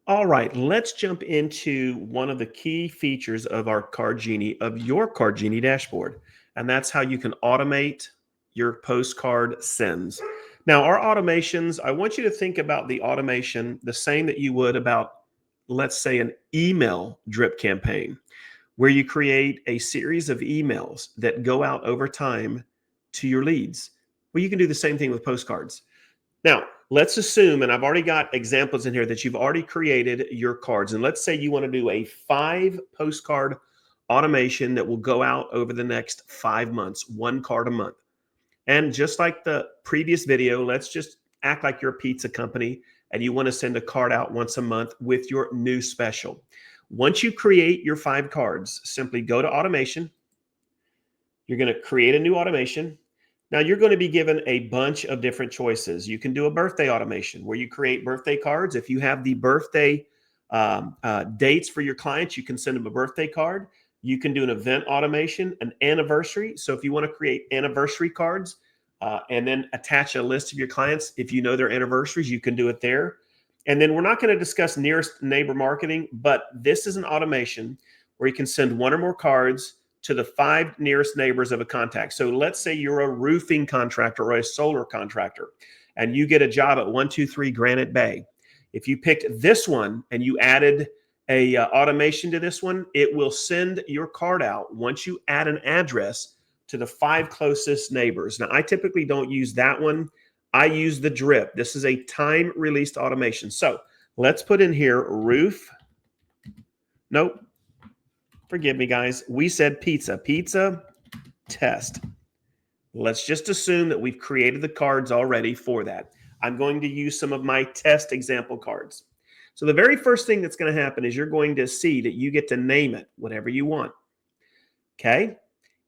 All right, let's jump into one of the key features of our Card Genie, of your Card Genie dashboard, and that's how you can automate your postcard sends. Now, our automations, I want you to think about the automation the same that you would about, let's say, an email drip campaign, where you create a series of emails that go out over time to your leads. Well, you can do the same thing with postcards. Now, let's assume, and I've already got examples in here that you've already created your cards. And let's say you want to do a 5 postcard automation that will go out over the next 5 months, 1 card a month. And just like the previous video, let's just act like you're a pizza company and you want to send a card out once a month with your new special. Once you create your 5 cards, simply go to automation. You're going to create a new automation. Now you're going to be given a bunch of different choices. You can do a birthday automation where you create birthday cards. If you have the birthday dates for your clients, you can send them a birthday card. You can do an event automation, an anniversary. So if you want to create anniversary cards and then attach a list of your clients, if you know their anniversaries, you can do it there. And then we're not going to discuss nearest neighbor marketing, but this is an automation where you can send 1 or more cards to the 5 nearest neighbors of a contact. So let's say you're a roofing contractor or a solar contractor, and you get a job at 123 Granite Bay. If you picked this one and you added a automation to this one, it will send your card out once you add an address to the 5 closest neighbors. Now, I typically don't use that one. I use the drip. This is a time-released automation. So let's put in here roof. Nope. Forgive me, guys. We said pizza. Pizza test. Let's just assume that we've created the cards already for that. I'm going to use some of my test example cards. So the very first thing that's going to happen is you're going to see that you get to name it whatever you want. Okay?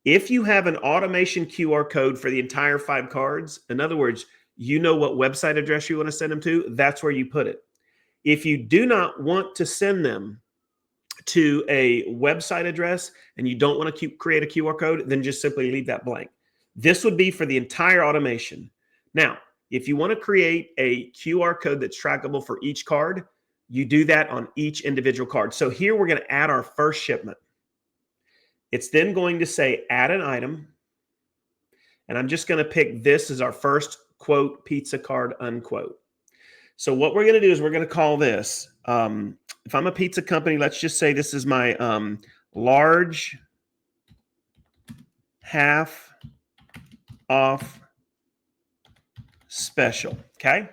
If you have an automation QR code for the entire 5 cards, in other words, you know what website address you want to send them to, that's where you put it. If you do not want to send them to a website address and you don't want to create a QR code, then just simply leave that blank. This would be for the entire automation. Now, if you want to create a QR code that's trackable for each card, you do that on each individual card. So here we're going to add our first shipment. It's then going to say add an item. And I'm just going to pick this as our first quote pizza card unquote. So what we're going to do is we're going to call this, if I'm a pizza company, let's just say this is my large half off special. Okay.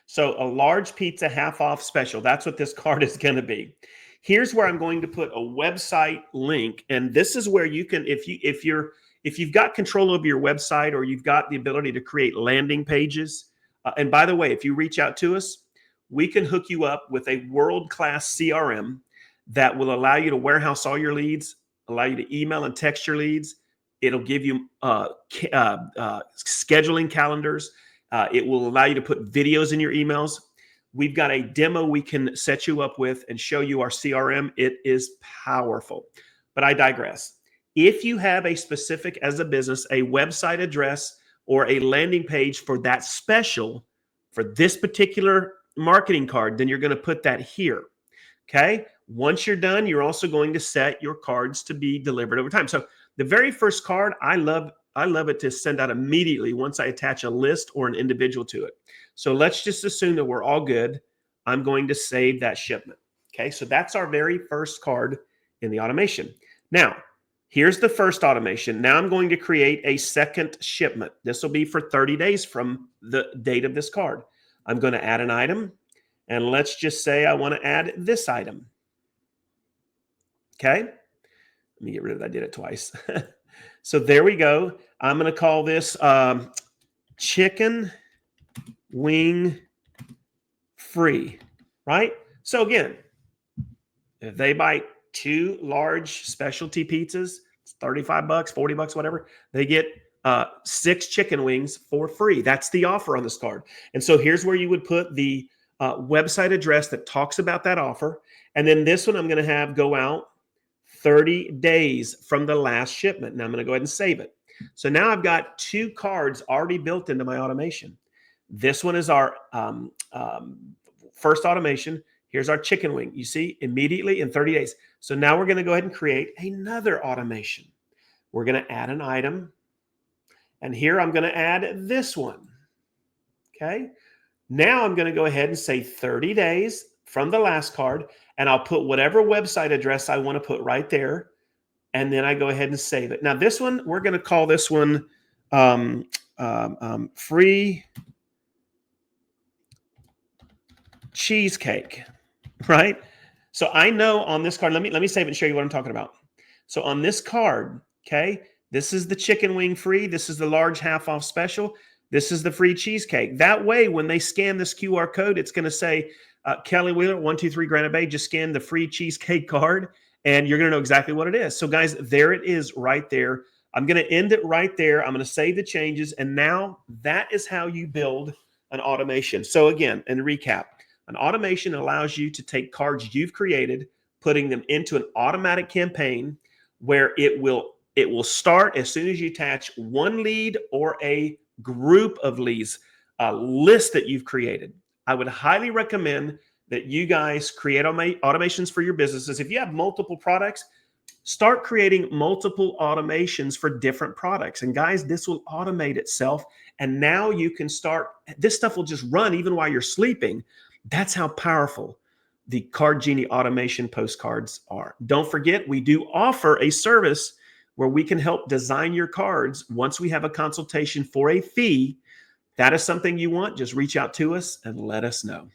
So a large pizza half off special. That's what this card is going to be. Here's where I'm going to put a website link. And this is where you can, if you've got control over your website or you've got the ability to create landing pages. And by the way, if you reach out to us, we can hook you up with a world-class CRM that will allow you to warehouse all your leads, allow you to email and text your leads. It'll give you scheduling calendars. It will allow you to put videos in your emails. We've got a demo we can set you up with and show you our CRM. It is powerful, but I digress. If you have a specific, as a business, a website address or a landing page for that special, for this particular marketing card, then you're going to put that here. Okay. Once you're done, you're also going to set your cards to be delivered over time. So the very first card, I love it to send out immediately once I attach a list or an individual to it. So let's just assume that we're all good. I'm going to save that shipment. Okay. So that's our very first card in the automation. Now, here's the first automation. Now I'm going to create a second shipment. This will be for 30 days from the date of this card. I'm going to add an item. And let's just say I want to add this item. Okay. Let me get rid of that. I did it twice. So there we go. I'm going to call this chicken wing free, right? So again, if they buy 2 large specialty pizzas, it's 35 bucks, 40 bucks, whatever, they get 6 chicken wings for free. That's the offer on this card. And so here's where you would put the website address that talks about that offer. And then this one I'm going to have go out 30 days from the last shipment. Now I'm going to go ahead and save it. So now I've got 2 cards already built into my automation. This one is our first automation. Here's our chicken wing. You see, immediately in 30 days. So now we're going to go ahead and create another automation. We're going to add an item. And here I'm going to add this one. Okay. Now I'm going to go ahead and say 30 days from the last card, and I'll put whatever website address I want to put right there. And then I go ahead and save it. Now this one, we're going to call this one free cheesecake, right? So I know on this card, let me save it and show you what I'm talking about. So on this card, okay, this is the chicken wing free. This is the large half off special. This is the free cheesecake. That way, when they scan this QR code, it's going to say, Kelly Wheeler, 123 Granite Bay, just scan the free cheesecake card, and you're going to know exactly what it is. So guys, there it is right there. I'm going to end it right there. I'm going to save the changes. And now that is how you build an automation. So again, in recap, an automation allows you to take cards you've created, putting them into an automatic campaign where it will start as soon as you attach one lead or a group of leads, a list that you've created. I would highly recommend that you guys create automations for your businesses. If you have multiple products, start creating multiple automations for different products. And guys, this will automate itself. And now you can start, this stuff will just run even while you're sleeping. That's how powerful the Card Genie automation postcards are. Don't forget, we do offer a service where we can help design your cards once we have a consultation for a fee. That is something you want, just reach out to us and let us know.